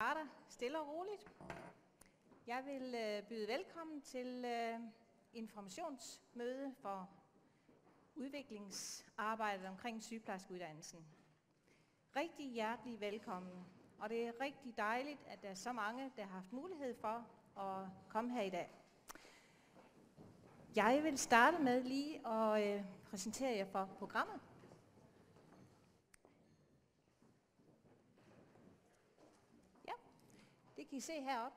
starter stille og roligt. Jeg vil byde velkommen til informationsmøde for udviklingsarbejdet omkring sygeplejerskeuddannelsen. Rigtig hjertelig velkommen, og det er rigtig dejligt, at der er så mange, der har haft mulighed for at komme her i dag. Jeg vil starte med lige at præsentere jer for programmet. Ja, det kan I se heroppe.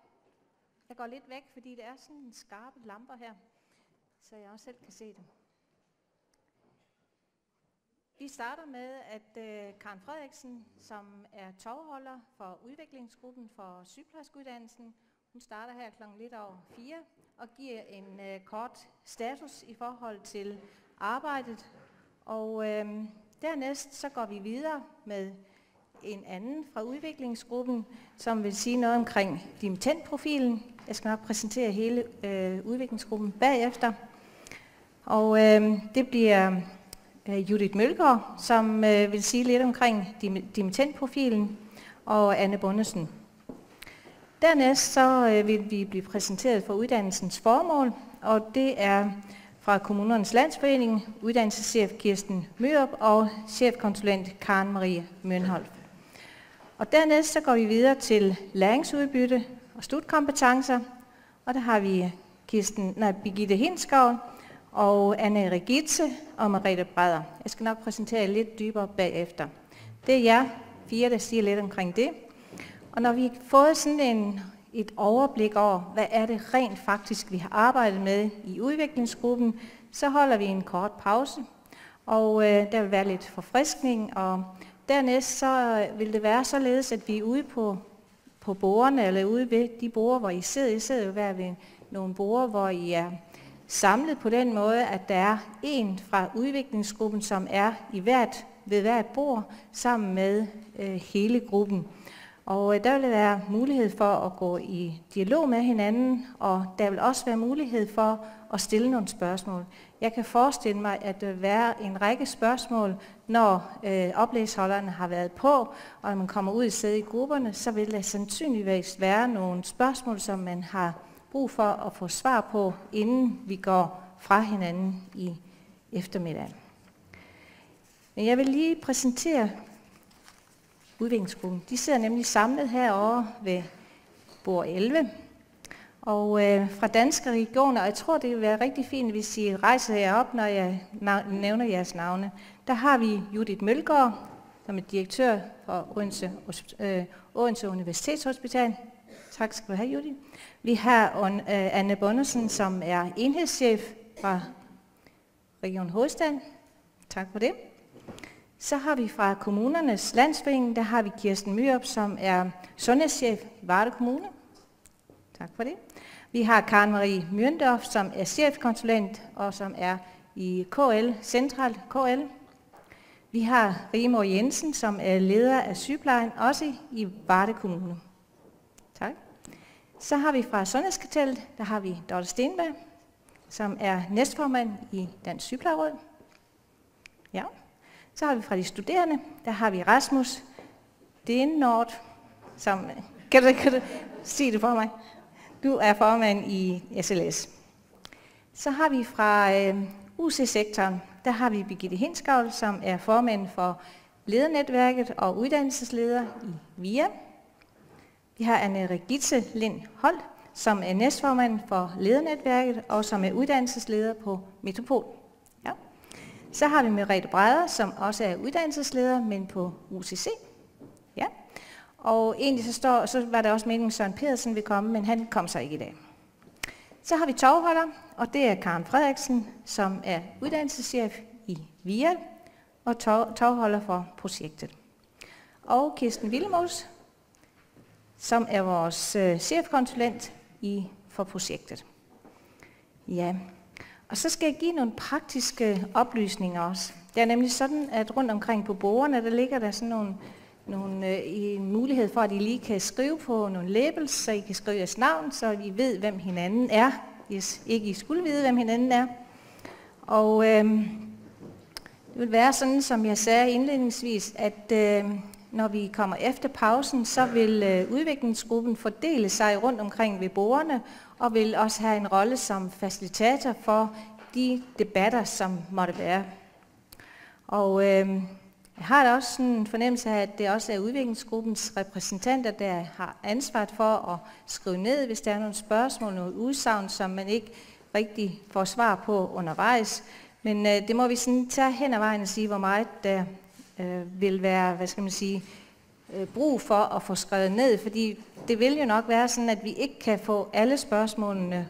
Jeg går lidt væk, fordi det er sådan en skarpe lamper her, så jeg også selv kan se det. Vi starter med, at Karen Frederiksen, som er tovholder for udviklingsgruppen for sygeplejerskeuddannelsen, hun starter her klokken lidt over 4 og giver en kort status i forhold til arbejdet. Og dernæst så går vi videre med en anden fra udviklingsgruppen, som vil sige noget omkring dimittendprofilen. Jeg skal nok præsentere hele udviklingsgruppen bagefter. Og det bliver Judith Mølgaard, som vil sige lidt omkring dimittendprofilen, og Anne Bundesen. Dernæst så vil vi blive præsenteret for uddannelsens formål, og det er fra Kommunernes Landsforening, uddannelseschef Kirsten Mørup og chefkonsulent Karen Marie Mønholdt. Og dernæst så går vi videre til læringsudbytte og slutkompetencer, og der har vi Birgitte Hinskov og Anne Regitze og Merete Breder. Jeg skal nok præsentere lidt dybere bagefter. Det er jer 4, der siger lidt omkring det. Og når vi har fået sådan et overblik over, hvad er det rent faktisk, vi har arbejdet med i udviklingsgruppen, så holder vi en kort pause, og der vil være lidt forfriskning, og dernæst så vil det være således, at vi er ude på bordene, eller ude ved de borde, hvor I sidder. I sidder jo hver ved nogle borde, hvor I er samlet på den måde, at der er en fra udviklingsgruppen, som er ved hvert bord, sammen med hele gruppen. Og der vil være mulighed for at gå i dialog med hinanden, og der vil også være mulighed for at stille nogle spørgsmål. Jeg kan forestille mig, at der vil være en række spørgsmål, når oplægsholderne har været på, og når man kommer ud og sidder i grupperne, så vil der sandsynligvis være nogle spørgsmål, som man har brug for at få svar på, inden vi går fra hinanden i eftermiddag. Men jeg vil lige præsentere udviklingsgruppen. De sidder nemlig samlet herovre ved bord 11. Og fra Danske Regioner, og jeg tror, det vil være rigtig fint, hvis I rejser jer op, når jeg nævner jeres navne. Der har vi Judith Mølgaard, som er direktør for Odense Universitetshospital. Tak skal du have, Judith. Vi har Anne Bundesen, som er enhedschef fra Region Hovedstaden. Tak for det. Så har vi fra Kommunernes Landsforening, der har vi Kirsten Mørup, som er sundhedschef i Varde Kommune. Tak for det. Vi har Karen Marie Mønholdt, som er chefkonsulent og som er i KL, Central KL. Vi har Rigmor Jensen, som er leder af sygeplejen, også i Varde Kommune. Tak. Så har vi fra Sundhedskartellet, der har vi Dorte Stenberg, som er næstformand i Dansk Sygeplejeråd. Ja. Så har vi fra de studerende, der har vi Rasmus Denord, som, kan du sige det for mig? Du er formand i SLS. Så har vi fra UC-sektoren, der har vi Birgitte Hinskov, som er formand for ledernetværket og uddannelsesleder i VIA. Vi har Anne Regitze Lind-Holt, som er næstformand for ledernetværket og som er uddannelsesleder på Metropol. Ja. Så har vi Merete Breder, som også er uddannelsesleder, men på UCC. Ja. Og egentlig så var der også meningen, Søren Pedersen vil komme, men han kom så ikke i dag. Så har vi tovholder, og det er Karen Frederiksen, som er uddannelseschef i VIA og tovholder for projektet. Og Kirsten Willemoes, som er vores chefkonsulent for projektet. Ja. Og så skal jeg give nogle praktiske oplysninger også. Det er nemlig sådan, at rundt omkring på bordene, der ligger der sådan en mulighed for, at I lige kan skrive på nogle labels, så I kan skrive jeres navn, så I ved, hvem hinanden er, hvis ikke I skulle vide, hvem hinanden er. Og det vil være sådan, som jeg sagde indledningsvis, at når vi kommer efter pausen, så vil udviklingsgruppen fordele sig rundt omkring ved bordene, og vil også have en rolle som facilitator for de debatter, som måtte være. Og jeg har da også en fornemmelse af, at det også er udviklingsgruppens repræsentanter, der har ansvaret for at skrive ned, hvis der er nogle spørgsmål, nogle udsagn, som man ikke rigtig får svar på undervejs. Men det må vi sådan tage hen ad vejen og sige, hvor meget der vil være, brug for at få skrevet ned, fordi det vil jo nok være sådan, at vi ikke kan få alle spørgsmålene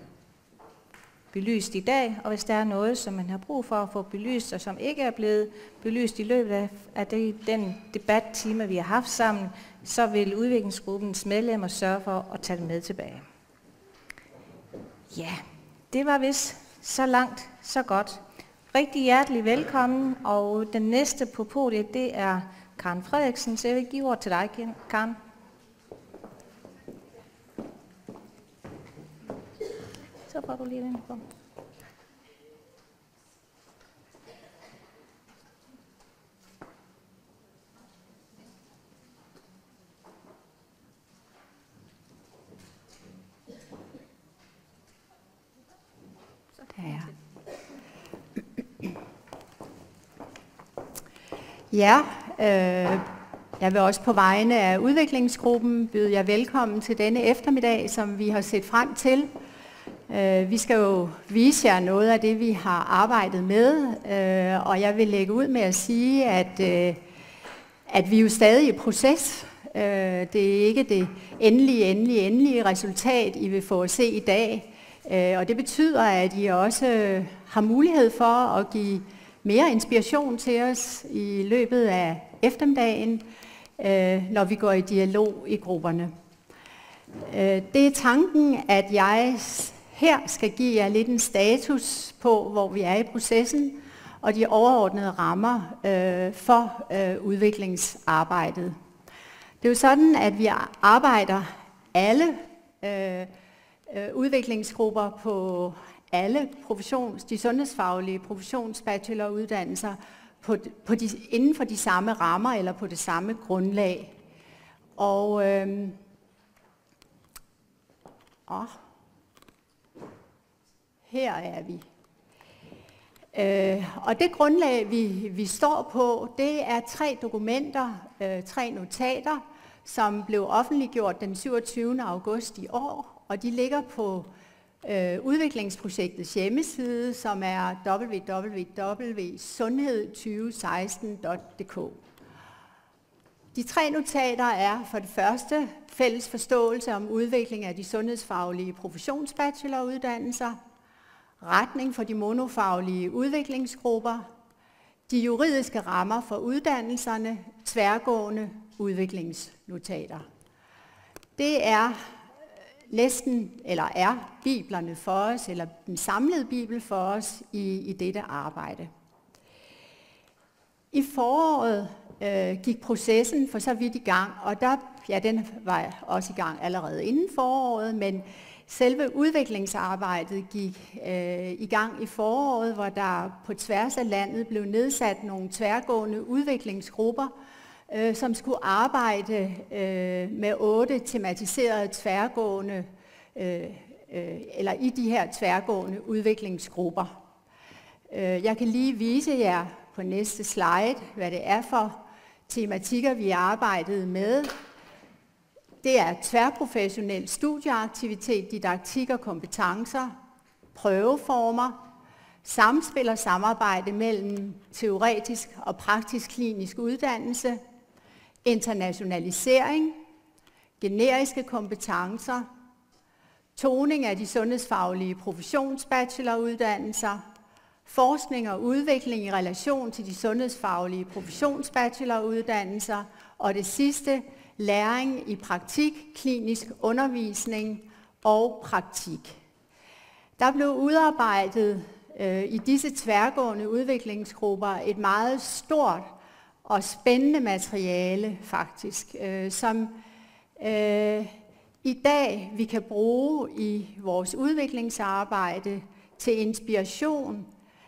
belyst i dag, og hvis der er noget, som man har brug for at få belyst, og som ikke er blevet belyst i løbet af den debattime, vi har haft sammen, så vil udviklingsgruppens medlemmer sørge for at tage det med tilbage. Ja, det var vist så langt, så godt. Rigtig hjertelig velkommen, og den næste på podiet, det er Karen Frederiksen, så jeg vil give ord til dig, Karen. Så får du lige den på. Ja, jeg vil også på vegne af udviklingsgruppen byde jer velkommen til denne eftermiddag, som vi har set frem til. Vi skal jo vise jer noget af det, vi har arbejdet med, og jeg vil lægge ud med at sige, at vi er jo stadig i proces. Det er ikke det endelige resultat, I vil få at se i dag. Og det betyder, at I også har mulighed for at give mere inspiration til os i løbet af eftermiddagen, når vi går i dialog i grupperne. Det er tanken, at jeg her skal give jer lidt en status på, hvor vi er i processen, og de overordnede rammer for udviklingsarbejdet. Det er jo sådan, at vi arbejder alle udviklingsgrupper på alle de sundhedsfaglige professionsbacheloruddannelser inden for de samme rammer eller på det samme grundlag. Og her er vi. Og det grundlag, vi står på, det er 3 dokumenter, 3 notater, som blev offentliggjort den 27. august i år, og de ligger på udviklingsprojektets hjemmeside, som er www.sundhed2016.dk. De 3 notater er for det første fælles forståelse om udvikling af de sundhedsfaglige professionsbacheloruddannelser, retning for de monofaglige udviklingsgrupper, de juridiske rammer for uddannelserne, tværgående udviklingsnotater. Det er er biblerne for os, eller den samlede bibel for os i dette arbejde. I foråret gik processen for så vidt i gang, og den var også i gang allerede inden foråret, men selve udviklingsarbejdet gik i gang i foråret, hvor der på tværs af landet blev nedsat nogle tværgående udviklingsgrupper, som skulle arbejde med 8 tematiserede tværgående, eller i de her tværgående udviklingsgrupper. Jeg kan lige vise jer på næste slide, hvad det er for tematikker, vi arbejdede med. Det er tværprofessionel studieaktivitet, didaktik og kompetencer, prøveformer, samspil og samarbejde mellem teoretisk og praktisk klinisk uddannelse, internationalisering, generiske kompetencer, toning af de sundhedsfaglige professionsbacheloruddannelser, forskning og udvikling i relation til de sundhedsfaglige professionsbacheloruddannelser, og det sidste, læring i praktik, klinisk undervisning og praktik. Der blev udarbejdet i disse tværgående udviklingsgrupper et meget stort og spændende materiale faktisk, som i dag vi kan bruge i vores udviklingsarbejde til inspiration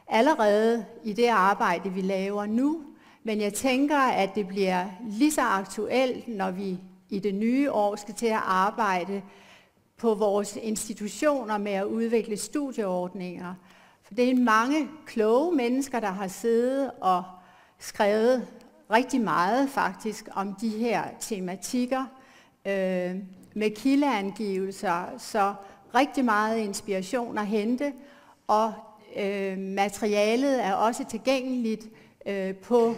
allerede i det arbejde, vi laver nu Men jeg tænker, at det bliver lige så aktuelt, når vi i det nye år skal til at arbejde på vores institutioner med at udvikle studieordninger. For det er mange kloge mennesker, der har siddet og skrevet rigtig meget faktisk om de her tematikker med kildeangivelser, så rigtig meget inspiration at hente, og materialet er også tilgængeligt på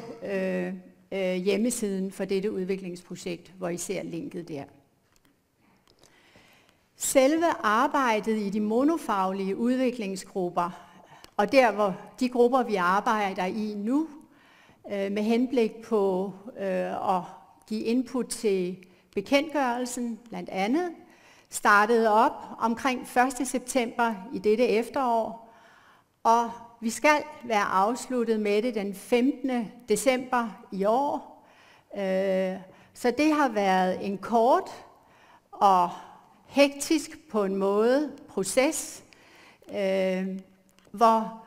hjemmesiden for dette udviklingsprojekt, hvor I ser linket der. Selve arbejdet i de monofaglige udviklingsgrupper, og der hvor de grupper, vi arbejder i nu, med henblik på at give input til bekendtgørelsen blandt andet, startede op omkring 1. september i dette efterår, og vi skal være afsluttet med det den 15. december i år. Så det har været en kort og hektisk på en måde proces, hvor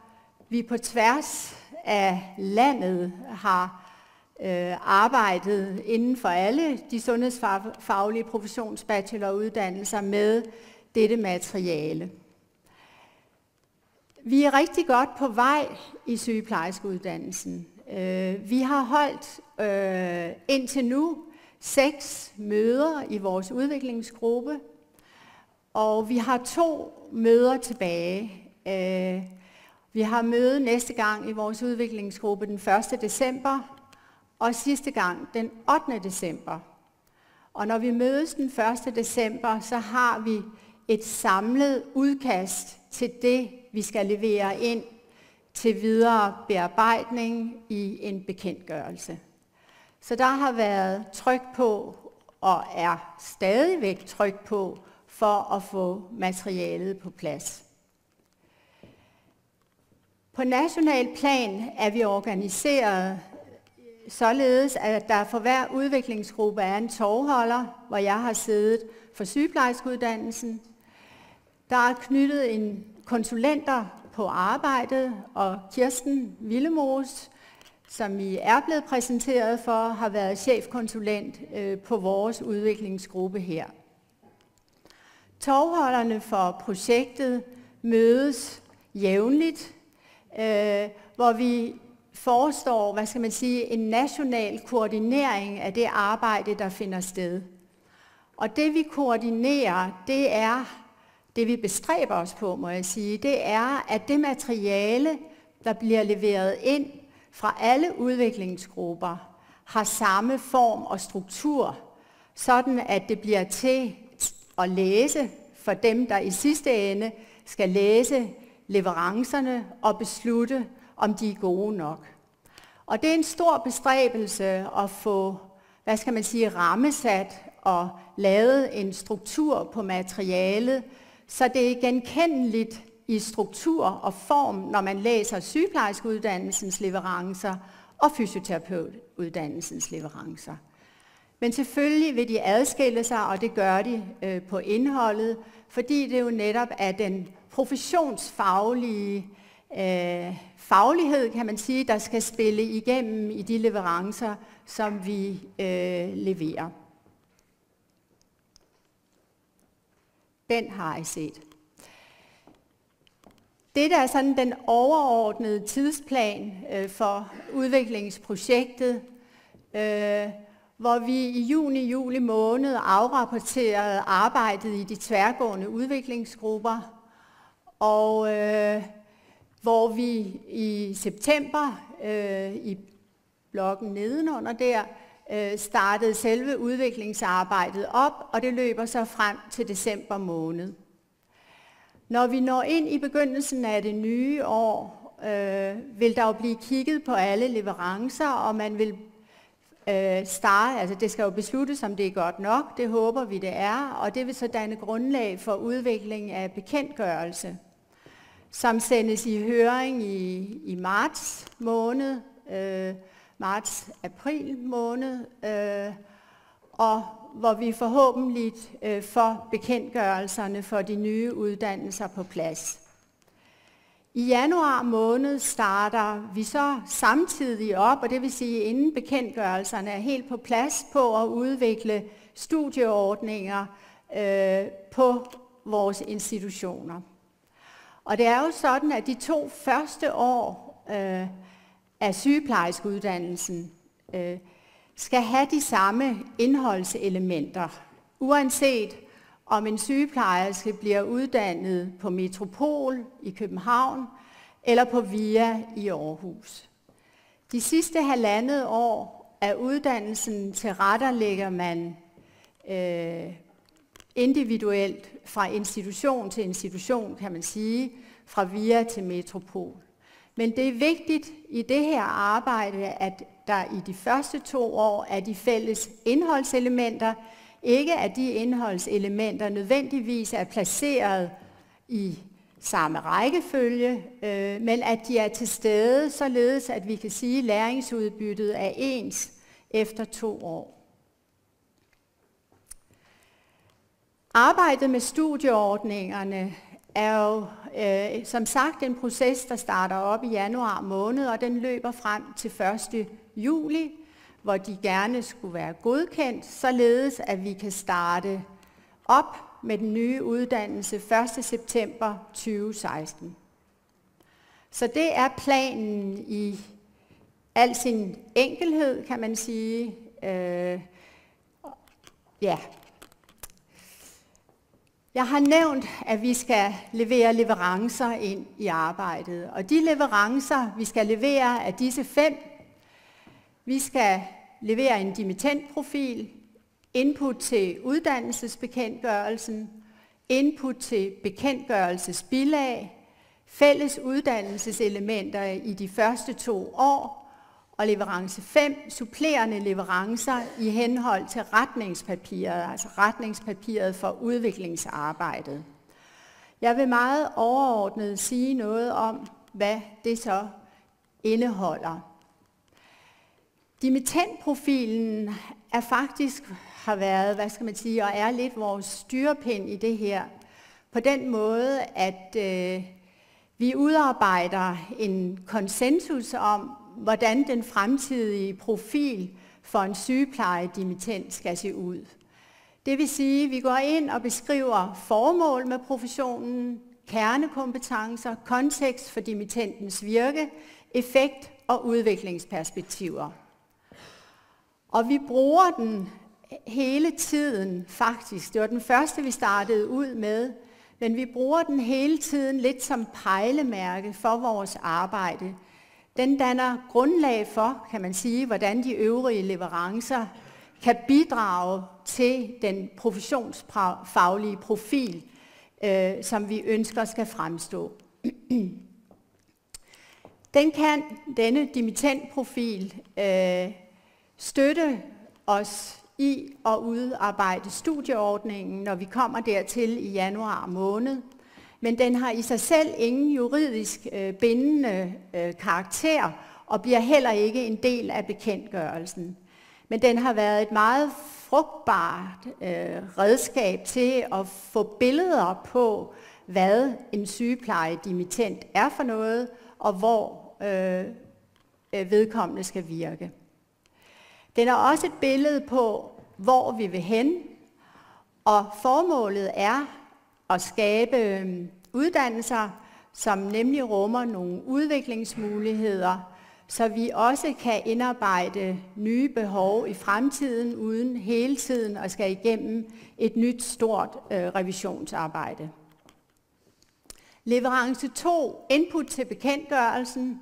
vi på tværs af landet har arbejdet inden for alle de sundhedsfaglige professionsbacheloruddannelser med dette materiale. Vi er rigtig godt på vej i sygeplejerskeuddannelsen. Vi har holdt indtil nu 6 møder i vores udviklingsgruppe, og vi har 2 møder tilbage. Vi har møde næste gang i vores udviklingsgruppe den 1. december, og sidste gang den 8. december. Og når vi mødes den 1. december, så har vi et samlet udkast til det, vi skal levere ind til videre bearbejdning i en bekendtgørelse. Så der har været tryk på, og er stadigvæk tryk på, for at få materialet på plads. På national plan er vi organiseret således, at der for hver udviklingsgruppe er en tovholder, hvor jeg har siddet for sygeplejerskeuddannelsen. Der er knyttet en konsulenter på arbejdet, og Kirsten Willemoes, som I er blevet præsenteret for, har været chefkonsulent på vores udviklingsgruppe her. Tovholderne for projektet mødes jævnligt, hvor vi forestår, en national koordinering af det arbejde, der finder sted. Og det vi koordinerer, det er, det vi bestræber os på, må jeg sige, det er, at det materiale, der bliver leveret ind fra alle udviklingsgrupper, har samme form og struktur, sådan at det bliver til at læse for dem, der i sidste ende skal læse leverancerne og beslutte, om de er gode nok. Og det er en stor bestræbelse at få, rammesat og lavet en struktur på materialet, så det er genkendeligt i struktur og form, når man læser sygeplejerskeuddannelsens leverancer og fysioterapeutuddannelsens leverancer. Men selvfølgelig vil de adskille sig, og det gør de på indholdet, fordi det jo netop er den professionsfaglige faglighed, kan man sige, der skal spille igennem i de leverancer, som vi leverer. Den har I set. Det der er sådan den overordnede tidsplan for udviklingsprojektet, hvor vi i juni-juli måned afrapporterede arbejdet i de tværgående udviklingsgrupper, og hvor vi i september i blokken nedenunder der startede selve udviklingsarbejdet op, og det løber så frem til december måned. Når vi når ind i begyndelsen af det nye år, vil der jo blive kigget på alle leverancer, og man vil starte, altså det skal jo besluttes, om det er godt nok, det håber vi det er, og det vil så danne grundlag for udvikling af bekendtgørelse, som sendes i høring i marts måned, marts-april måned, og hvor vi forhåbentlig får bekendtgørelserne for de nye uddannelser på plads. I januar måned starter vi så samtidig op, og det vil sige, inden bekendtgørelserne er helt på plads på at udvikle studieordninger på vores institutioner. Og det er jo sådan, at de 2 første år af sygeplejerskeuddannelsen skal have de samme indholdselementer, uanset om en sygeplejerske bliver uddannet på Metropol i København eller på VIA i Aarhus. De sidste 1,5 år af uddannelsen tilrettelægger man individuelt fra institution til institution, kan man sige, fra VIA til Metropol. Men det er vigtigt i det her arbejde, at der i de første 2 år er de fælles indholdselementer, ikke at de indholdselementer nødvendigvis er placeret i samme rækkefølge, men at de er til stede, således at vi kan sige, at læringsudbyttet er ens efter 2 år. Arbejdet med studieordningerne er jo som sagt en proces, der starter op i januar måned, og den løber frem til 1. juli, hvor de gerne skulle være godkendt, således at vi kan starte op med den nye uddannelse 1. september 2016. Så det er planen i al sin enkelhed, kan man sige. Ja. Jeg har nævnt, at vi skal levere leverancer ind i arbejdet, og de leverancer, vi skal levere, er disse 5. Vi skal levere en dimittentprofil, input til uddannelsesbekendtgørelsen, input til bekendtgørelsesbilag, fælles uddannelseselementer i de første 2 år, og leverance 5, supplerende leverancer i henhold til retningspapiret, altså retningspapiret for udviklingsarbejdet. Jeg vil meget overordnet sige noget om, hvad det så indeholder. Dimittentprofilen er faktisk, har været, hvad skal man sige, og er lidt vores styrepind i det her. På den måde, at vi udarbejder en konsensus om, hvordan den fremtidige profil for en sygeplejedimittent skal se ud. Det vil sige, at vi går ind og beskriver formål med professionen, kernekompetencer, kontekst for dimittentens virke, effekt og udviklingsperspektiver. Og vi bruger den hele tiden faktisk. Det var den første, vi startede ud med, men vi bruger den hele tiden lidt som pejlemærke for vores arbejde. Den danner grundlag for, kan man sige, hvordan de øvrige leverancer kan bidrage til den professionsfaglige profil, som vi ønsker skal fremstå. Denne dimittentprofil støtte os i at udarbejde studieordningen, når vi kommer dertil i januar måned. Men den har i sig selv ingen juridisk bindende karakter og bliver heller ikke en del af bekendtgørelsen. Men den har været et meget frugtbart redskab til at få billeder på, hvad en sygeplejedimittent er for noget, og hvor vedkommende skal virke. Den er også et billede på, hvor vi vil hen, og formålet er at skabe uddannelser, som nemlig rummer nogle udviklingsmuligheder, så vi også kan indarbejde nye behov i fremtiden, uden hele tiden at skal igennem et nyt stort revisionsarbejde. Leverance 2, input til bekendtgørelsen.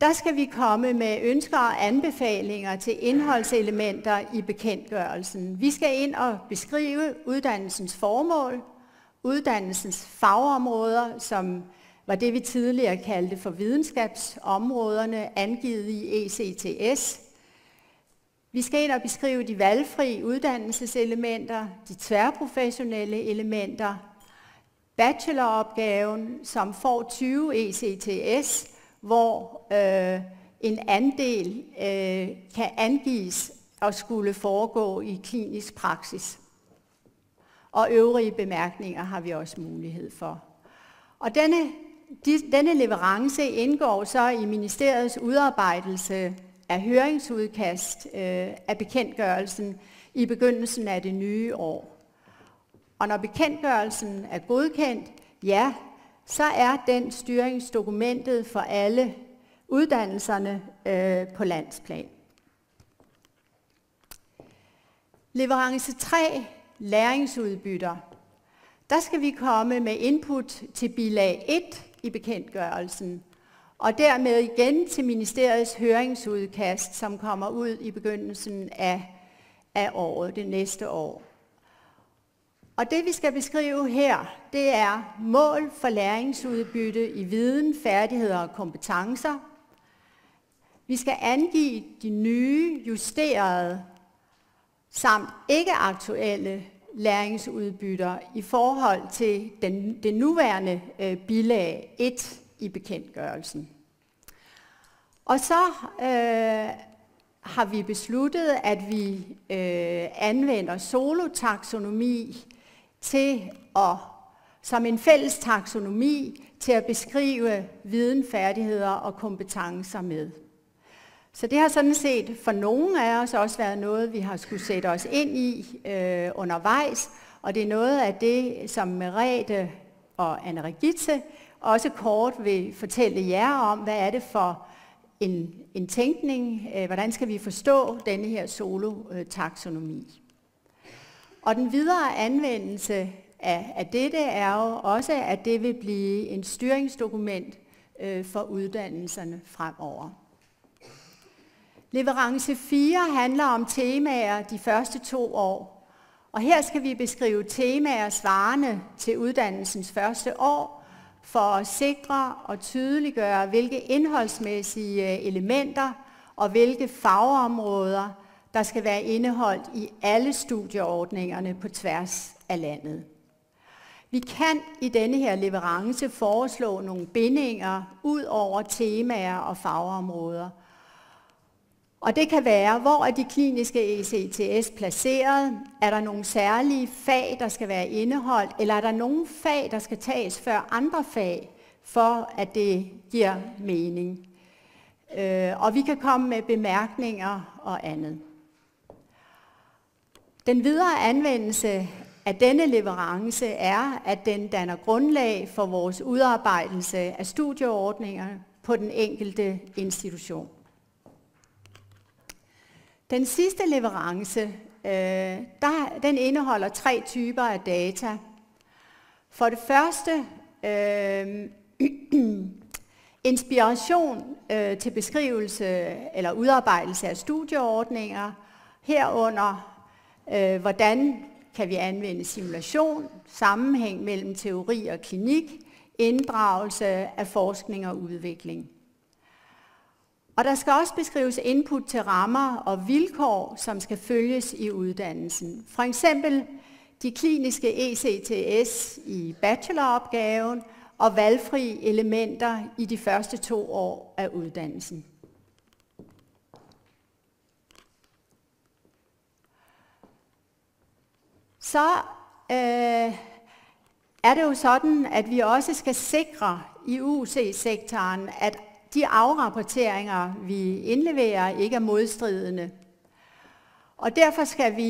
Der skal vi komme med ønsker og anbefalinger til indholdselementer i bekendtgørelsen. Vi skal ind og beskrive uddannelsens formål, uddannelsens fagområder, som var det, vi tidligere kaldte for videnskabsområderne, angivet i ECTS. Vi skal ind og beskrive de valgfri uddannelseselementer, de tværprofessionelle elementer, bacheloropgaven, som får 20 ECTS, hvor en andel kan angives og skulle foregå i klinisk praksis. Og øvrige bemærkninger har vi også mulighed for. Og denne Denne leverance indgår så i ministeriets udarbejdelse af høringsudkast af bekendtgørelsen i begyndelsen af det nye år. Og når bekendtgørelsen er godkendt, ja, så er den styringsdokumentet for alle uddannelserne på landsplan. Leverance 3, læringsudbytter. Der skal vi komme med input til bilag 1 i bekendtgørelsen, og dermed igen til ministeriets høringsudkast, som kommer ud i begyndelsen af året, det næste år. Og det vi skal beskrive her, det er mål for læringsudbytte i viden, færdigheder og kompetencer. Vi skal angive de nye, justerede samt ikke aktuelle læringsudbytter i forhold til det nuværende bilag 1 i bekendtgørelsen. Og så har vi besluttet, at vi anvender solotaksonomi som en fælles taksonomi til at beskrive viden, færdigheder og kompetencer med. Så det har sådan set for nogle af os også været noget, vi har skulle sætte os ind i undervejs, og det er noget af det, som Merete og Anne-Regitze også kort vil fortælle jer om, hvad er det for en tænkning, hvordan skal vi forstå denne her solo-taksonomi. Og den videre anvendelse af dette er jo også, at det vil blive en styringsdokument for uddannelserne fremover. Leverance 4 handler om temaer de første 2 år, og her skal vi beskrive temaer svarende til uddannelsens første år, for at sikre og tydeliggøre, hvilke indholdsmæssige elementer og hvilke fagområder, der skal være indeholdt i alle studieordningerne på tværs af landet. Vi kan i denne her leverance foreslå nogle bindinger ud over temaer og fagområder. Og det kan være, hvor er de kliniske ECTS placeret? Er der nogle særlige fag, der skal være indeholdt? Eller er der nogle fag, der skal tages før andre fag, for at det giver mening? Og vi kan komme med bemærkninger og andet. Den videre anvendelse af denne leverance er, at den danner grundlag for vores udarbejdelse af studieordninger på den enkelte institution. Den sidste leverance, den indeholder 3 typer af data. For det første, inspiration til beskrivelse eller udarbejdelse af studieordninger, herunder hvordan kan vi anvende simulation, sammenhæng mellem teori og klinik, inddragelse af forskning og udvikling. Og der skal også beskrives input til rammer og vilkår, som skal følges i uddannelsen. For eksempel de kliniske ECTS i bacheloropgaven og valgfri elementer i de første 2 år af uddannelsen. Så er det jo sådan, at vi også skal sikre i UC-sektoren, at de afrapporteringer, vi indleverer, ikke er modstridende. Og derfor skal vi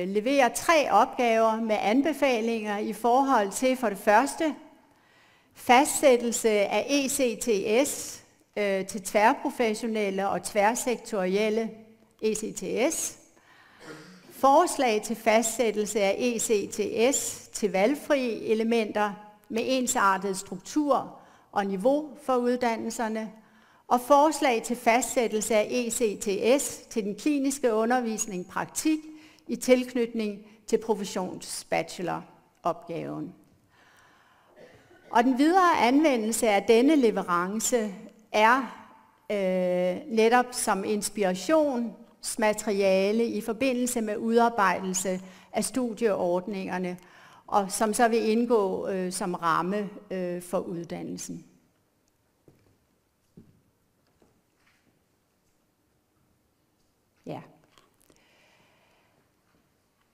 levere 3 opgaver med anbefalinger i forhold til for det første fastsættelse af ECTS til tværprofessionelle og tværsektorielle ECTS, forslag til fastsættelse af ECTS til valgfri elementer med ensartet struktur og niveau for uddannelserne, og forslag til fastsættelse af ECTS til den kliniske undervisning praktik i tilknytning til professionsbacheloropgaven. Og den videre anvendelse af denne leverance er netop som inspirationsmateriale i forbindelse med udarbejdelse af studieordningerne, og som så vil indgå som ramme for uddannelsen. Ja.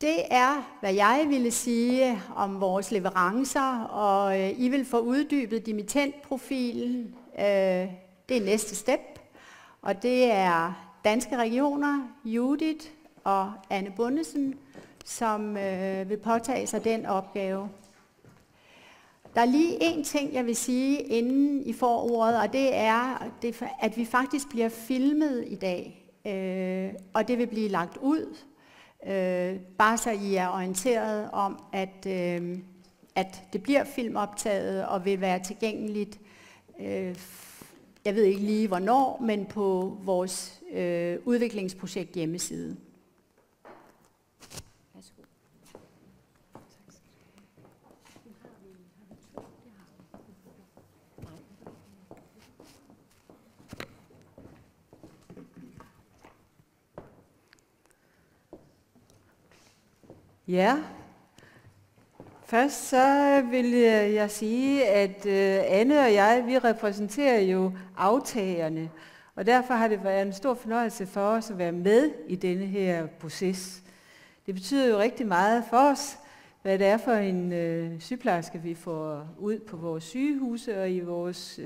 Det er, hvad jeg ville sige om vores leverancer, og I vil få uddybet dimittentprofilen. Det er næste step, og det er Danske Regioner, Judith og Anne Bundesen, som vil påtage sig den opgave. Der er lige en ting, jeg vil sige, inden I får ordet, og det er, at vi faktisk bliver filmet i dag, og det vil blive lagt ud. Bare så I er orienteret om, at det bliver filmoptaget og vil være tilgængeligt, jeg ved ikke lige hvornår, men på vores udviklingsprojekt hjemmeside. Ja, først så vil jeg sige, at Anne og jeg, vi repræsenterer jo aftagerne, og derfor har det været en stor fornøjelse for os at være med i denne her proces. Det betyder jo rigtig meget for os, hvad det er for en sygeplejerske, vi får ud på vores sygehuse og i vores,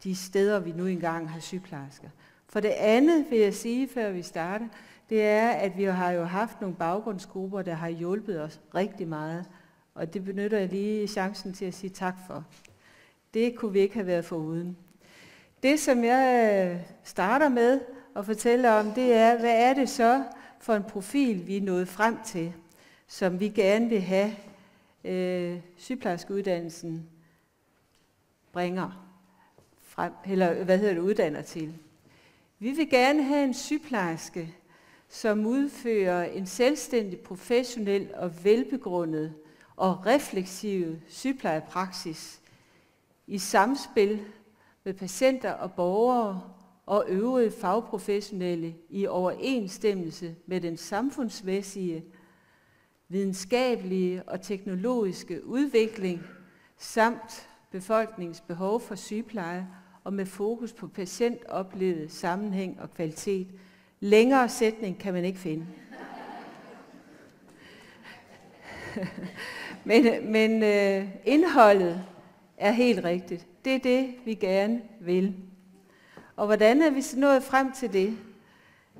de steder, vi nu engang har sygeplejersker. For det andet vil jeg sige, før vi starter, det er, at vi har jo haft nogle baggrundsgrupper, der har hjulpet os rigtig meget. Og det benytter jeg lige chancen til at sige tak for. Det kunne vi ikke have været foruden. Det, som jeg starter med at fortælle om, det er, hvad er det så for en profil, vi er nået frem til, som vi gerne vil have sygeplejerskeuddannelsen bringer frem, eller uddanner til. Vi vil gerne have en sygeplejerske, som udfører en selvstændig, professionel og velbegrundet og refleksiv sygeplejepraksis i samspil med patienter og borgere og øvrige fagprofessionelle i overensstemmelse med den samfundsmæssige, videnskabelige og teknologiske udvikling samt befolkningens behov for sygepleje og med fokus på patientoplevet sammenhæng og kvalitet. Længere sætning kan man ikke finde. men indholdet er helt rigtigt. Det er det, vi gerne vil. Og hvordan er vi så nået frem til det?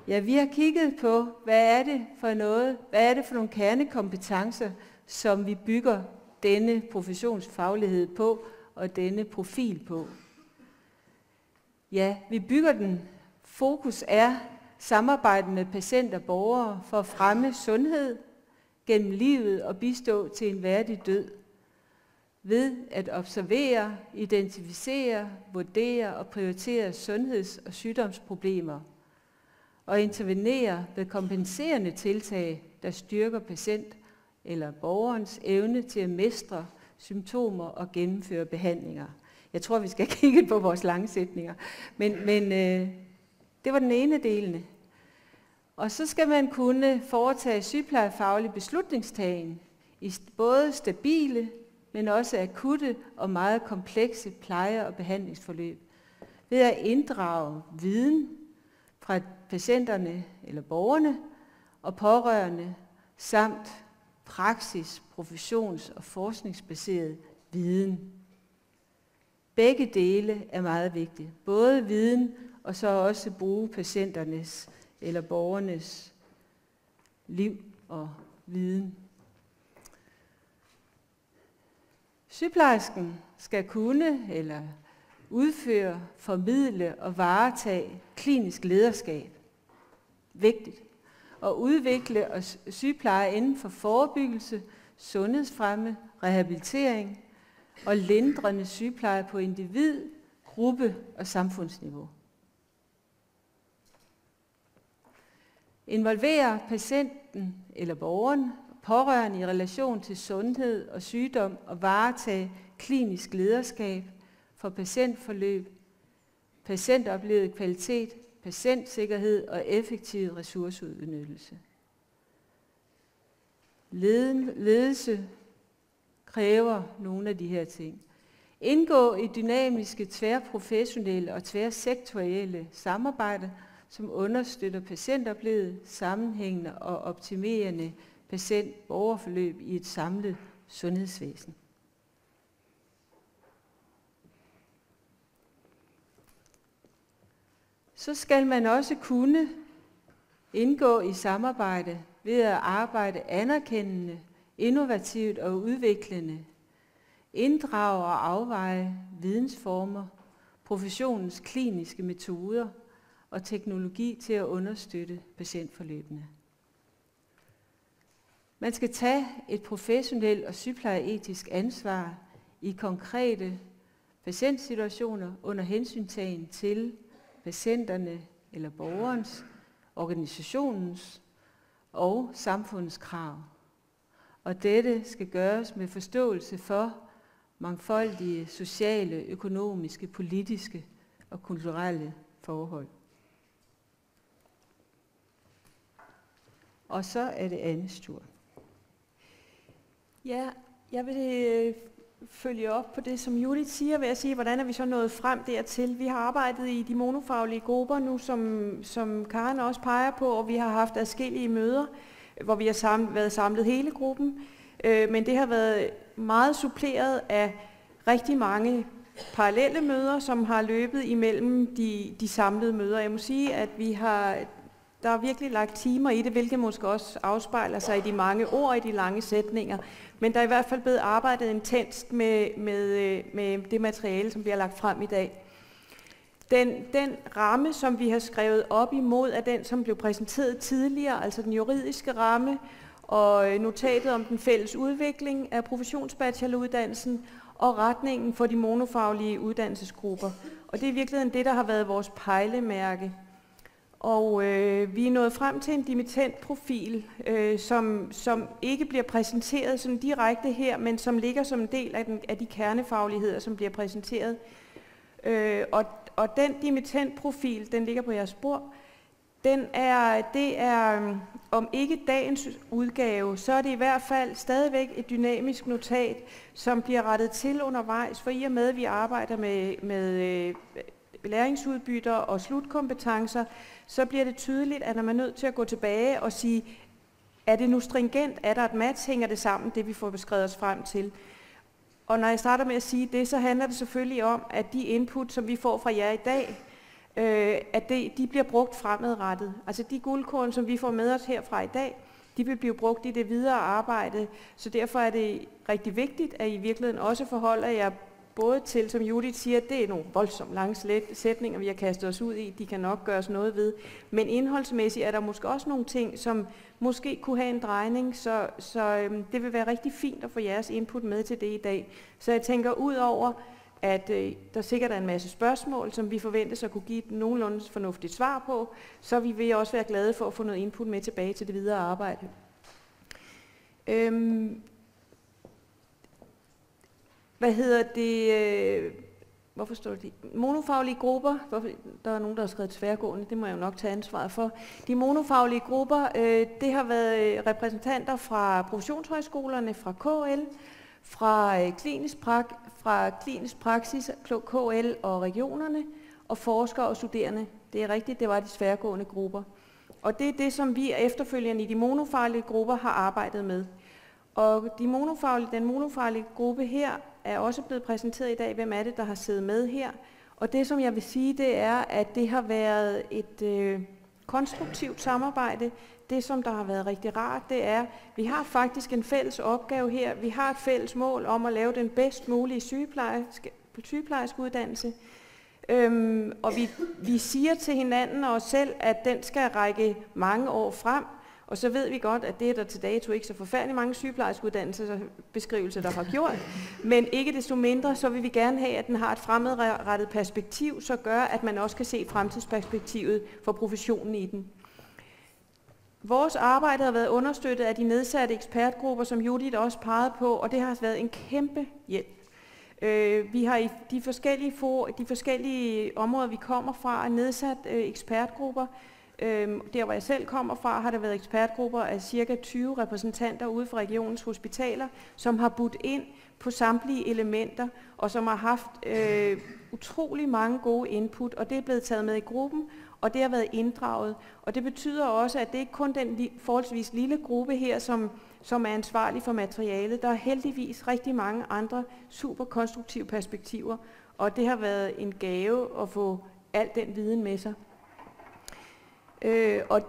Ja, vi har kigget på, hvad er det for noget? Hvad er det for nogle kernekompetencer, som vi bygger denne professionsfaglighed på og denne profil på? Ja, vi bygger den. Fokus er samarbejde med patienter og borgere for at fremme sundhed gennem livet og bistå til en værdig død. Ved at observere, identificere, vurdere og prioritere sundheds- og sygdomsproblemer og intervenere ved kompenserende tiltag, der styrker patient eller borgerens evne til at mestre symptomer og gennemføre behandlinger. Jeg tror, vi skal kigge på vores langsætninger, men det var den ene del. Og så skal man kunne foretage sygeplejefaglig beslutningstagen i både stabile, men også akutte og meget komplekse pleje- og behandlingsforløb ved at inddrage viden fra patienterne eller borgerne og pårørende samt praksis, professions- og forskningsbaseret viden. Begge dele er meget vigtige. Både viden og så også bruge patienternes eller borgernes liv og viden. Sygeplejersken skal kunne eller udføre, formidle og varetage klinisk lederskab. Vigtigt. Og udvikle og sygepleje inden for forebyggelse, sundhedsfremme, rehabilitering og lindrende sygepleje på individ, gruppe og samfundsniveau. Involvere patienten eller borgeren, pårørende i relation til sundhed og sygdom og varetage klinisk lederskab for patientforløb, patientoplevet kvalitet, patientsikkerhed og effektiv ressourceudnyttelse. Ledelse kræver nogle af de her ting. Indgå i dynamiske, tværprofessionelle og tværsektorielle samarbejder, som understøtter patientoplevet, sammenhængende og optimerende patient-borgerforløb i et samlet sundhedsvæsen. Så skal man også kunne indgå i samarbejde ved at arbejde anerkendende, innovativt og udviklende, inddrage og afveje vidensformer, professionens kliniske metoder og teknologi til at understøtte patientforløbene. Man skal tage et professionelt og sygeplejeetisk ansvar i konkrete patientsituationer under hensyntagen til patienterne eller borgerens, organisationens og samfundets krav. Og dette skal gøres med forståelse for mangfoldige sociale, økonomiske, politiske og kulturelle forhold. Og så er det Annes tur. Ja, jeg vil følge op på det, som Judith siger, ved at sige, hvordan er vi så nået frem dertil. Vi har arbejdet i de monofaglige grupper nu, som Karen også peger på, og vi har haft adskillige møder, hvor vi har været samlet hele gruppen. Men det har været meget suppleret af rigtig mange parallelle møder, som har løbet imellem de samlede møder. Jeg må sige, at der er virkelig lagt timer i det, hvilket måske også afspejler sig i de mange ord, i de lange sætninger. Men der er i hvert fald blevet arbejdet intenst med det materiale, som vi har lagt frem i dag. Den ramme, som vi har skrevet op imod, er den, som blev præsenteret tidligere, altså den juridiske ramme, og notatet om den fælles udvikling af professionsbacheloruddannelsen og retningen for de monofaglige uddannelsesgrupper. Og det er i virkeligheden det, der har været vores pejlemærke. Og vi er nået frem til en dimittentprofil, som ikke bliver præsenteret sådan direkte her, men som ligger som en del af de kernefagligheder, som bliver præsenteret. Og den dimittentprofil, den ligger på jeres bord, det er om ikke dagens udgave, så er det i hvert fald stadigvæk et dynamisk notat, som bliver rettet til undervejs, for i og med, at vi arbejder med læringsudbytter og slutkompetencer, så bliver det tydeligt, at man er nødt til at gå tilbage og sige, er det nu stringent, er der et match, hænger det sammen, det vi får beskrevet os frem til. Og når jeg starter med at sige det, så handler det selvfølgelig om, at de input, som vi får fra jer i dag, at de bliver brugt fremadrettet. Altså de guldkorn, som vi får med os herfra i dag, de vil blive brugt i det videre arbejde, så derfor er det rigtig vigtigt, at I virkeligheden også forholder jer både til, som Judith siger, det er nogle voldsomt lange sætninger, vi har kastet os ud i, de kan nok gøres noget ved, men indholdsmæssigt er der måske også nogle ting, som måske kunne have en drejning, så det vil være rigtig fint at få jeres input med til det i dag. Så jeg tænker ud over, at der sikkert er en masse spørgsmål, som vi forventes at kunne give et nogenlunde fornuftigt svar på, så vi vil også være glade for at få noget input med tilbage til det videre arbejde. Hvorfor står det? Monofaglige grupper, der er nogen, der har skrevet tværgående, det må jeg jo nok tage ansvaret for. De monofaglige grupper, det har været repræsentanter fra professionshøjskolerne, fra KL, fra klinisk praksis, KL og regionerne, og forskere og studerende. Det er rigtigt, det var de tværgående grupper. Og det er det, som vi efterfølgende i de monofaglige grupper har arbejdet med. Og den monofaglige gruppe her er også blevet præsenteret i dag, hvem er det, der har siddet med her. Og det, som jeg vil sige, det er, at det har været et konstruktivt samarbejde. Det, som der har været rigtig rart, det er, at vi har faktisk en fælles opgave her. Vi har et fælles mål om at lave den bedst mulige sygeplejerskeuddannelse. Og vi siger til hinanden og os selv, at den skal række mange år frem. Og så ved vi godt, at det er der til dato ikke så forfærdeligt mange sygeplejerskeuddannelsesbeskrivelser, der har gjort. Men ikke desto mindre, så vil vi gerne have, at den har et fremadrettet perspektiv, så gør, at man også kan se fremtidsperspektivet for professionen i den. Vores arbejde har været understøttet af de nedsatte ekspertgrupper, som Judith også pegede på, og det har været en kæmpe hjælp. Vi har i de forskellige områder, vi kommer fra, nedsat ekspertgrupper. Der, hvor jeg selv kommer fra, har der været ekspertgrupper af cirka 20 repræsentanter ude fra regionens hospitaler, som har budt ind på samtlige elementer, og som har haft utrolig mange gode input, og det er blevet taget med i gruppen, og det har været inddraget. Og det betyder også, at det ikke kun den forholdsvis lille gruppe her, som er ansvarlig for materialet. Der er heldigvis rigtig mange andre super konstruktive perspektiver, og det har været en gave at få al den viden med sig. Og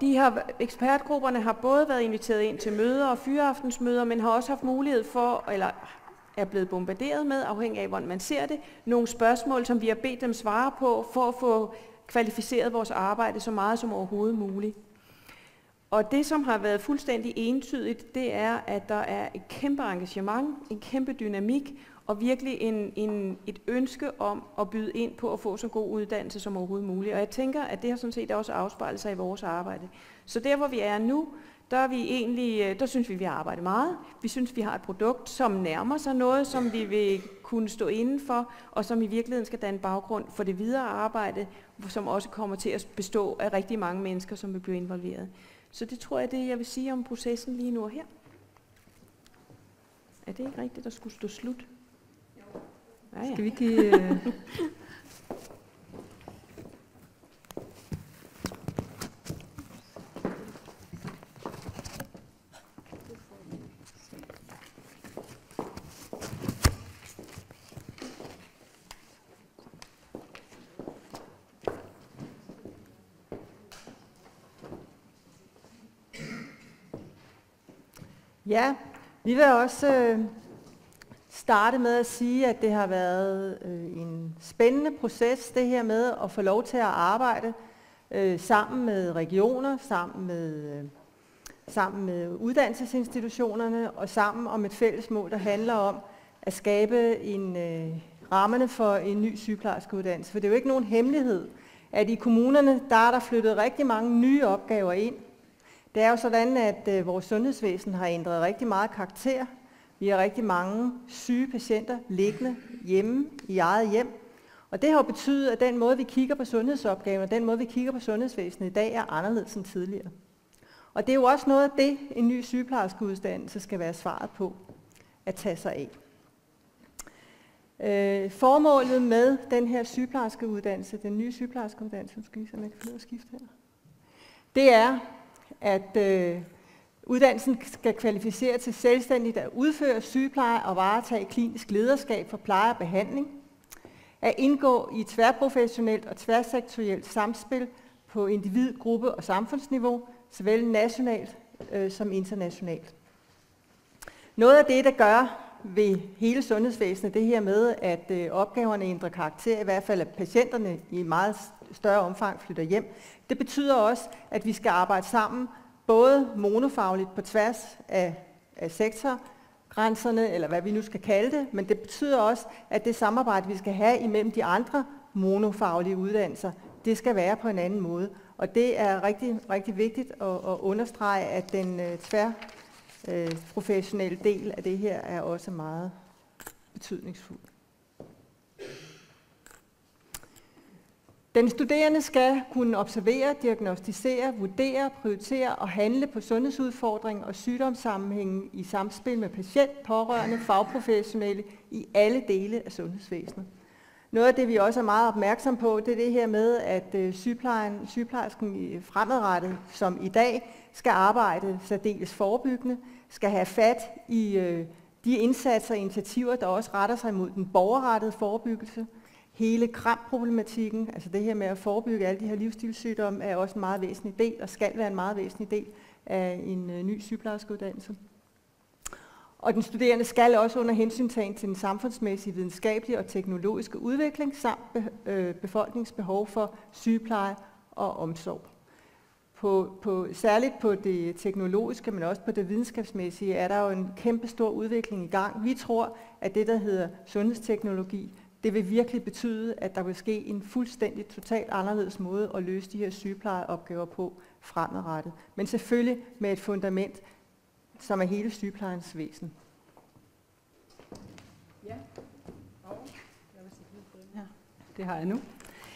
ekspertgrupperne har både været inviteret ind til møder og fyraftensmøder, men har også haft mulighed for, eller er blevet bombarderet med, afhængig af hvordan man ser det, nogle spørgsmål, som vi har bedt dem svare på, for at få kvalificeret vores arbejde så meget som overhovedet muligt. Og det, som har været fuldstændig entydigt, det er, at der er et kæmpe engagement, en kæmpe dynamik, og virkelig et ønske om at byde ind på at få så god uddannelse som overhovedet muligt. Og jeg tænker, at det har sådan set også afspejlet sig i vores arbejde. Så der, hvor vi er nu, der synes vi har arbejdet meget. Vi synes, vi har et produkt, som nærmer sig noget, som vi vil kunne stå inden for, og som i virkeligheden skal danne baggrund for det videre arbejde, som også kommer til at bestå af rigtig mange mennesker, som vil blive involveret. Så det tror jeg, det jeg vil sige om processen lige nu og her. Er det ikke rigtigt, der skulle stå slut? Ja. Skal vi give... Ja, vi vil også starte med at sige, at det har været en spændende proces, det her med at få lov til at arbejde sammen med regioner, sammen med uddannelsesinstitutionerne og sammen om et fælles mål, der handler om at skabe rammerne for en ny sygeplejerskeuddannelse. For det er jo ikke nogen hemmelighed, at i kommunerne der er der flyttet rigtig mange nye opgaver ind. Det er jo sådan, at vores sundhedsvæsen har ændret rigtig meget karakter. Vi har rigtig mange syge patienter liggende hjemme i eget hjem. Og det har jo betydet, at den måde, vi kigger på sundhedsopgaven, og den måde, vi kigger på sundhedsvæsenet i dag, er anderledes end tidligere. Og det er jo også noget af det, en ny sygeplejerskeuddannelse skal være svaret på at tage sig af. Formålet med den her sygeplejerskeuddannelse, den nye sygeplejerskeuddannelse, skal vi se, om jeg kan finde at skifte her, det er, at uddannelsen skal kvalificere til selvstændigt at udføre sygepleje og varetage klinisk lederskab for pleje og behandling, at indgå i tværprofessionelt og tværsektorielt samspil på individ-, gruppe- og samfundsniveau, såvel nationalt som internationalt. Noget af det, der gør ved hele sundhedsvæsenet, det her med, at opgaverne ændrer karakter, i hvert fald at patienterne i meget større omfang flytter hjem, det betyder også, at vi skal arbejde sammen, både monofagligt på tværs af sektorgrænserne, eller hvad vi nu skal kalde det, men det betyder også, at det samarbejde, vi skal have imellem de andre monofaglige uddannelser, det skal være på en anden måde. Og det er rigtig, rigtig vigtigt at understrege, at den tværprofessionelle del af det her er også meget betydningsfuld. Den studerende skal kunne observere, diagnostisere, vurdere, prioritere og handle på sundhedsudfordringer og sygdomssammenhænge i samspil med patient, pårørende, fagprofessionelle i alle dele af sundhedsvæsenet. Noget af det, vi også er meget opmærksom på, det er det her med, at sygeplejersken fremadrettet, som i dag, skal arbejde særdeles forebyggende, skal have fat i de indsatser og initiativer, der også retter sig mod den borgerrettede forebyggelse. Hele kramproblematikken, altså det her med at forebygge alle de her livsstilssygdomme, er også en meget væsentlig del, og skal være en meget væsentlig del af en ny sygeplejerskeuddannelse. Og den studerende skal også under hensyntagen til den samfundsmæssige, videnskabelige og teknologiske udvikling, samt befolkningsbehov for sygepleje og omsorg. Særligt på det teknologiske, men også på det videnskabsmæssige, er der jo en kæmpe stor udvikling i gang. Vi tror, at det, der hedder sundhedsteknologi, det vil virkelig betyde, at der vil ske en fuldstændig, totalt anderledes måde at løse de her sygeplejeopgaver på fremadrettet. Men selvfølgelig med et fundament, som er hele sygeplejens væsen. Ja, det har jeg nu.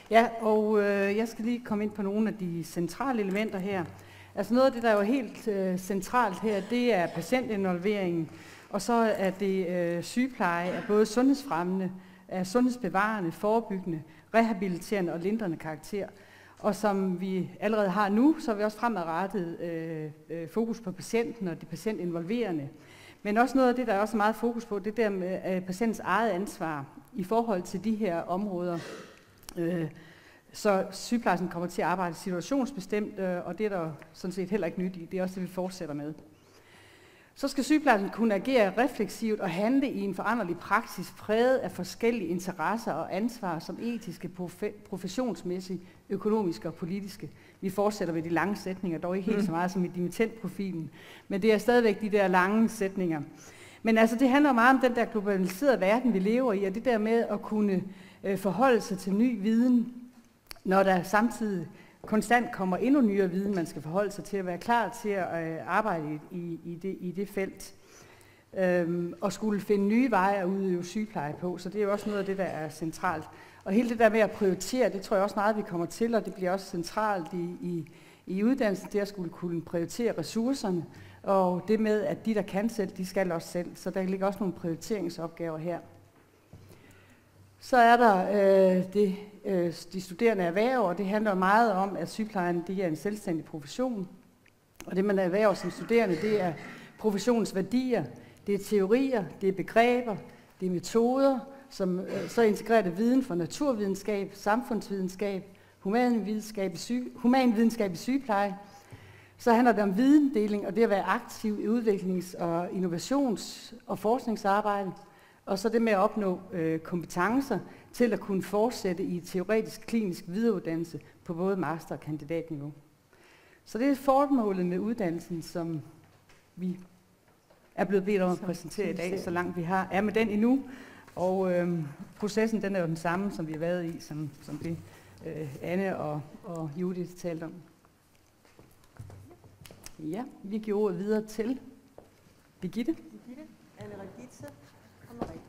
Ja, og jeg skal lige komme ind på nogle af de centrale elementer her. Altså noget af det, der er jo helt centralt her, det er patientinvolveringen, og så er det sygepleje af både sundhedsfremmende, af sundhedsbevarende, forebyggende, rehabiliterende og lindrende karakter. Og som vi allerede har nu, så har vi også fremadrettet fokus på patienten og det patientinvolverende. Men også noget af det, der er også meget fokus på, det der med patientens eget ansvar i forhold til de her områder. Så sygeplejersken kommer til at arbejde situationsbestemt, og det er der sådan set heller ikke nyt i. Det er også det, vi fortsætter med. Så skal sygeplejersken kunne agere refleksivt og handle i en foranderlig praksis, præget af forskellige interesser og ansvar, som etiske, professionsmæssige, økonomiske og politiske. Vi fortsætter ved de lange sætninger, dog ikke helt så meget som i dimittentprofilen, men det er stadigvæk de der lange sætninger. Men altså, det handler meget om den der globaliserede verden, vi lever i, og det der med at kunne forholde sig til ny viden, når der samtidig konstant kommer endnu nyere viden, man skal forholde sig til at være klar til at arbejde i det felt. Og skulle finde nye veje at udøve sygepleje på, så det er jo også noget af det, der er centralt. Og hele det der med at prioritere, det tror jeg også meget, vi kommer til, og det bliver også centralt i uddannelsen, det at skulle kunne prioritere ressourcerne, og det med, at de, der kan selv, de skal også selv. Så der ligger også nogle prioriteringsopgaver her. Så er der de studerende erhverv, og det handler meget om, at sygeplejen det er en selvstændig profession. Og det, man erhverver som studerende, det er professionens værdier, det er teorier, det er begreber, det er metoder, som så integrerer det viden fra naturvidenskab, samfundsvidenskab, humanvidenskab i sygepleje. Så handler det om videndeling, og det at være aktiv i udviklings- og innovations- og forskningsarbejde. Og så det med at opnå kompetencer til at kunne fortsætte i teoretisk klinisk videreuddannelse på både master- og kandidatniveau. Så det er formålet med uddannelsen, som vi er blevet bedt om at præsentere i dag, så langt vi er med den endnu. Og processen den er jo den samme, som vi har været i, som det Anne og Judith talte om. Ja, vi giver ordet videre til Birgitte. Anne Regitze og Marie.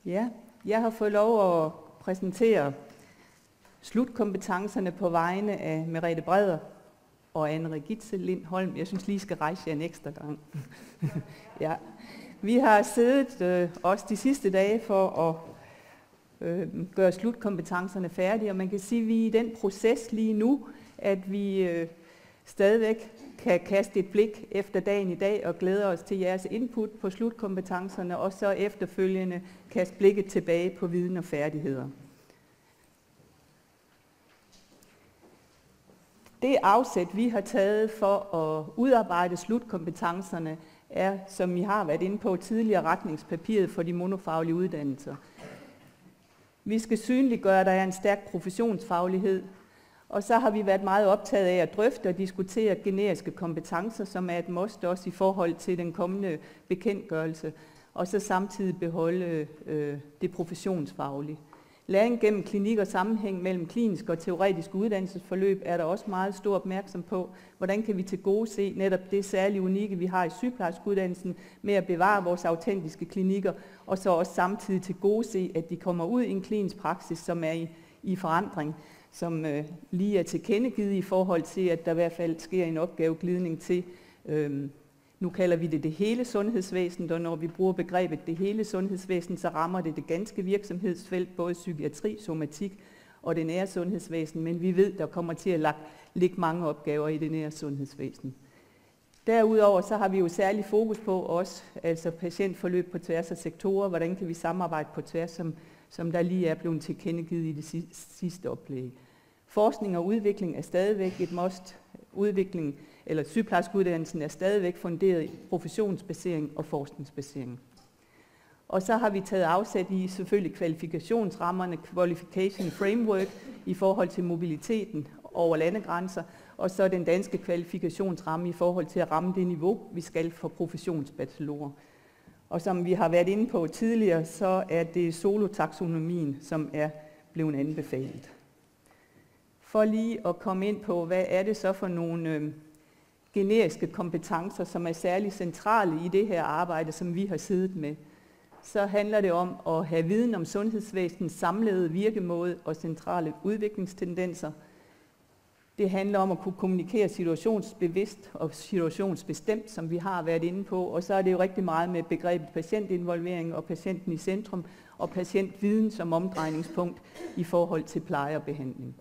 Ja, jeg har fået lov at præsentere slutkompetencerne på vegne af Merete Breder og Anne Regitze Lindholm. Jeg synes lige, I skal rejse jer en ekstra gang. Ja. Vi har siddet også de sidste dage for at gøre slutkompetencerne færdige, og man kan sige, at vi er i den proces lige nu, at vi stadigvæk kan kaste et blik efter dagen i dag og glæde os til jeres input på slutkompetencerne, og så efterfølgende kaste blikket tilbage på viden og færdigheder. Det afsæt, vi har taget for at udarbejde slutkompetencerne, er, som I har været inde på tidligere, retningspapiret for de monofaglige uddannelser. Vi skal synliggøre, at der er en stærk professionsfaglighed, og så har vi været meget optaget af at drøfte og diskutere generiske kompetencer, som er et must også i forhold til den kommende bekendtgørelse, og så samtidig beholde det professionsfaglige. Læring gennem klinik og sammenhæng mellem klinisk og teoretisk uddannelsesforløb er der også meget stor opmærksom på. Hvordan kan vi tilgodese netop det særlige unikke, vi har i sygeplejerskeuddannelsen, med at bevare vores autentiske klinikker, og så også samtidig tilgodese, at de kommer ud i en klinisk praksis, som er i forandring, som lige er tilkendegivet i forhold til, at der i hvert fald sker en opgaveglidning til, nu kalder vi det hele sundhedsvæsen, og når vi bruger begrebet det hele sundhedsvæsen, så rammer det ganske virksomhedsfelt, både psykiatri, somatik og det nære sundhedsvæsen, men vi ved, der kommer til at ligge mange opgaver i det nære sundhedsvæsen. Derudover så har vi jo særlig fokus på også, altså patientforløb på tværs af sektorer, hvordan kan vi samarbejde på tværs, som der lige er blevet tilkendegivet i det sidste oplæg. Forskning og udvikling er stadigvæk et must. Sygeplejerskeuddannelsen er stadigvæk funderet i professionsbasering og forskningsbasering. Og så har vi taget afsæt i selvfølgelig kvalifikationsrammerne, qualification framework, i forhold til mobiliteten over landegrænser, og så den danske kvalifikationsramme i forhold til at ramme det niveau, vi skal for professionsbachelorer. Og som vi har været inde på tidligere, så er det solotaksonomien, som er blevet anbefalet. for lige at komme ind på, hvad er det så for nogle generiske kompetencer, som er særlig centrale i det her arbejde, som vi har siddet med. Så handler det om at have viden om sundhedsvæsenets samlede virkemåde og centrale udviklingstendenser. Det handler om at kunne kommunikere situationsbevidst og situationsbestemt, som vi har været inde på. Og så er det jo rigtig meget med begrebet patientinvolvering og patienten i centrum og patientviden som omdrejningspunkt i forhold til pleje og behandling.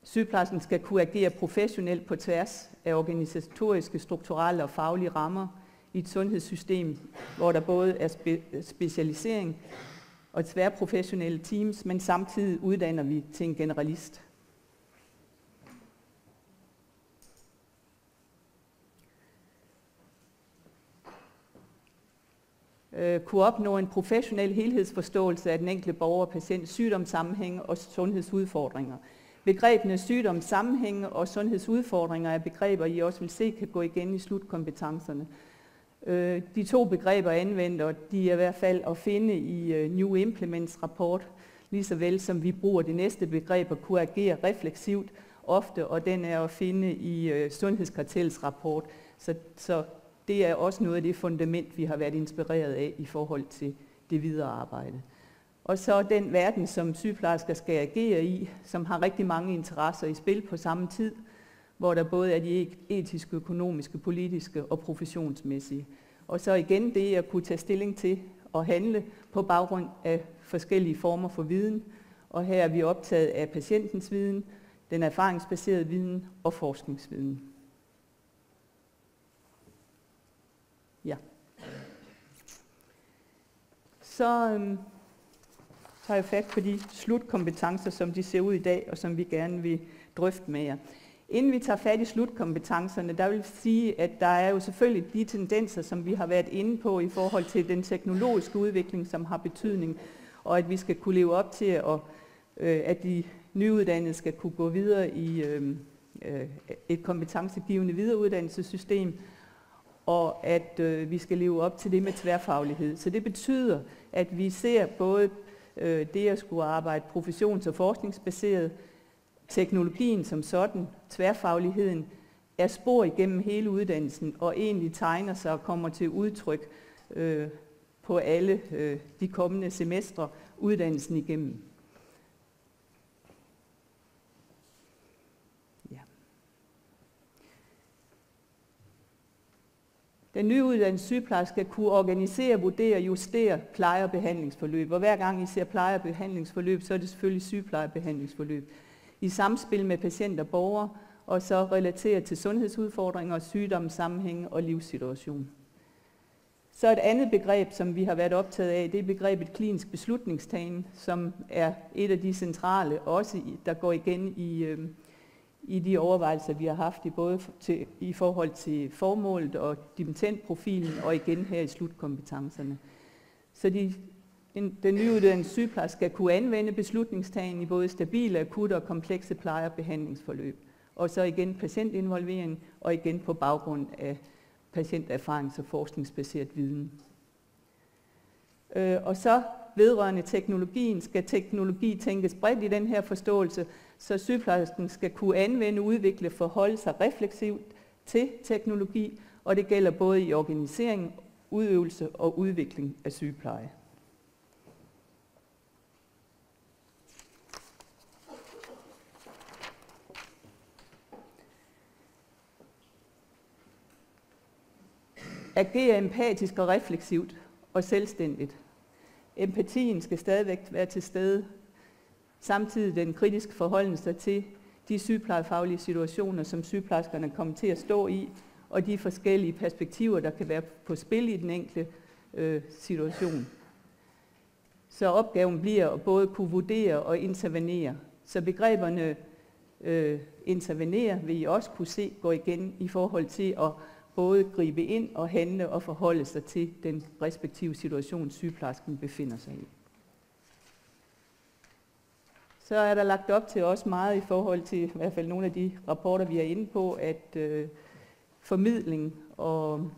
Sygeplejersken skal kunne agere professionelt på tværs af organisatoriske, strukturelle og faglige rammer i et sundhedssystem, hvor der både er specialisering og tværprofessionelle teams, men samtidig uddanner vi til en generalist. Kunne opnå en professionel helhedsforståelse af den enkelte borger og patients sygdomssammenhænge og sundhedsudfordringer. Begrebene sygdomssammenhænge og sundhedsudfordringer er begreber, I også vil se, kan gå igen i slutkompetencerne. De to begreber anvendt, og de er i hvert fald at finde i New Implements rapport, lige så vel som vi bruger det næste begreb at kunne agere refleksivt ofte, og den er at finde i Sundhedskartellets rapport. Så det er også noget af det fundament, vi har været inspireret af i forhold til det videre arbejde. Og så den verden, som sygeplejersker skal agere i, som har rigtig mange interesser i spil på samme tid, hvor der både er de etiske, økonomiske, politiske og professionsmæssige. Og så igen det at kunne tage stilling til at handle på baggrund af forskellige former for viden. Og her er vi optaget af patientens viden, den erfaringsbaserede viden og forskningsviden. Ja. Så tager jeg fat på de slutkompetencer, som de ser ud i dag, og som vi gerne vil drøfte med jer. Inden vi tager fat i slutkompetencerne, der vil jeg sige, at der er jo selvfølgelig de tendenser, som vi har været inde på i forhold til den teknologiske udvikling, som har betydning, og at vi skal kunne leve op til, at de nyuddannede skal kunne gå videre i et kompetencegivende videreuddannelsessystem, og at vi skal leve op til det med tværfaglighed. Så det betyder, at vi ser både det at skulle arbejde professions- og forskningsbaseret, teknologien som sådan, tværfagligheden, er spor igennem hele uddannelsen og egentlig tegner sig og kommer til udtryk på alle de kommende semestre uddannelsen igennem. Ja. Den nyuddannede sygeplejerske skal kunne organisere, vurdere og justere pleje- og behandlingsforløb. Og hver gang I ser pleje- og behandlingsforløb, så er det selvfølgelig sygeplejebehandlingsforløb. I samspil med patienter og borgere, og så relatere til sundhedsudfordringer, sygdomssammenhænge og livssituation. Så et andet begreb, som vi har været optaget af, det er begrebet klinisk beslutningstagen, som er et af de centrale, også der går igen i de overvejelser, vi har haft, i forhold til formålet og dimittentprofilen, og igen her i slutkompetencerne. Så den nyuddannede sygeplejerske skal kunne anvende beslutningstagen i både stabile, akutte og komplekse pleje- og behandlingsforløb. Og så igen patientinvolvering, og igen på baggrund af patienterfarings- og forskningsbaseret viden. Og så vedrørende teknologien, skal teknologi tænkes bredt i den her forståelse, så sygeplejersken skal kunne anvende, udvikle, forholde sig refleksivt til teknologi, og det gælder både i organisering, udøvelse og udvikling af sygepleje. Agere empatisk og refleksivt og selvstændigt. Empatien skal stadigvæk være til stede. Samtidig den kritiske forholden sig til de sygeplejefaglige situationer, som sygeplejerskerne kommer til at stå i, og de forskellige perspektiver, der kan være på spil i den enkelte situation. Så opgaven bliver at både kunne vurdere og intervenere. Så begreberne intervenere vil I også kunne se gå igen i forhold til at både gribe ind og handle og forholde sig til den respektive situation, sygeplejersken befinder sig i. Så er der lagt op til også meget i forhold til i hvert fald nogle af de rapporter, vi er inde på, at formidling og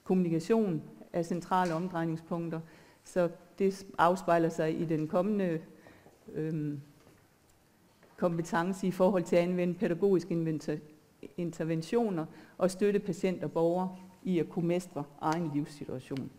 kommunikation er centrale omdrejningspunkter. Så det afspejler sig i den kommende kompetence i forhold til at anvende pædagogiske interventioner og støtte patient og borgere i at kunne mestre egen livssituation.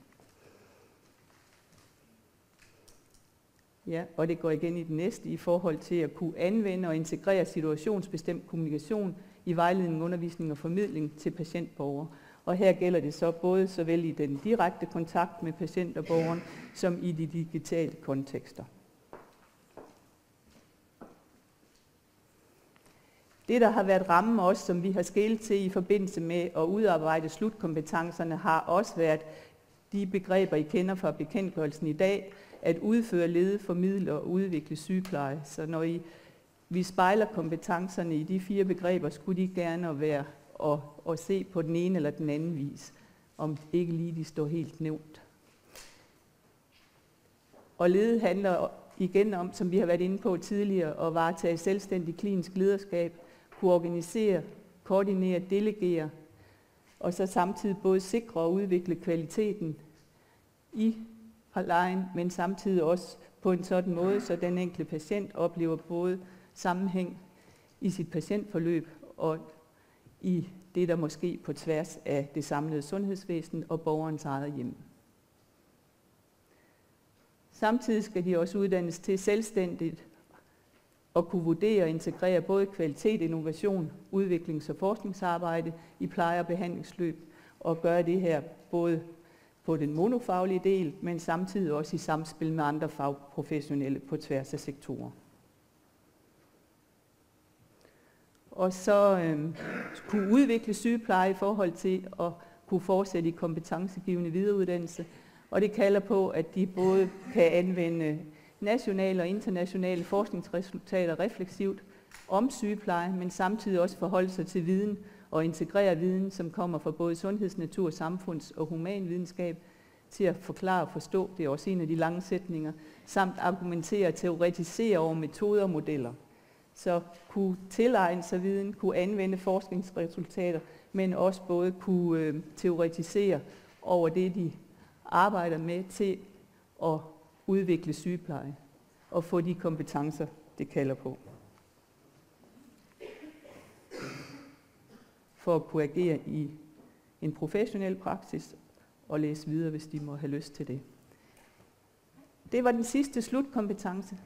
Ja, og det går igen i den næste i forhold til at kunne anvende og integrere situationsbestemt kommunikation i vejledning, undervisning og formidling til patientborgere. Og her gælder det så både såvel i den direkte kontakt med patient og borgeren, som i de digitale kontekster. Det, der har været rammen også, som vi har skelet til i forbindelse med at udarbejde slutkompetencerne, har også været de begreber, I kender fra bekendtgørelsen i dag, at udføre, lede, formidle og udvikle sygepleje. Så når vi spejler kompetencerne i de 4 begreber, skulle de gerne være at se på den ene eller den anden vis, om ikke lige de står helt nævnt. Og lede handler igen om, som vi har været inde på tidligere, at varetage selvstændig klinisk lederskab, kunne organisere, koordinere, delegere, og så samtidig både sikre og udvikle kvaliteten i plejen, men samtidig også på en sådan måde, så den enkelte patient oplever både sammenhæng i sit patientforløb og i det, der måske på tværs af det samlede sundhedsvæsen og borgerens eget hjem. Samtidig skal de også uddannes til selvstændigt at kunne vurdere og integrere både kvalitet, innovation, udviklings- og forskningsarbejde i pleje- og behandlingsløb, og gøre det her både på den monofaglige del, men samtidig også i samspil med andre fagprofessionelle på tværs af sektorer. Og så kunne udvikle sygepleje i forhold til at kunne fortsætte i kompetencegivende videreuddannelse, og det kalder på, at de både kan anvende nationale og internationale forskningsresultater refleksivt om sygepleje, men samtidig også forholde sig til viden og integrere viden, som kommer fra både sundheds-, natur-, samfunds- og humanvidenskab, til at forklare og forstå, det er også en af de lange sætninger, samt argumentere og teoretisere over metoder og modeller. Så kunne tilegne sig viden, kunne anvende forskningsresultater, men også både kunne teoretisere over det, de arbejder med til at udvikle sygepleje og få de kompetencer, det kalder på. For at kunne agere i en professionel praksis og læse videre, hvis de må have lyst til det. Det var den sidste slutkompetence.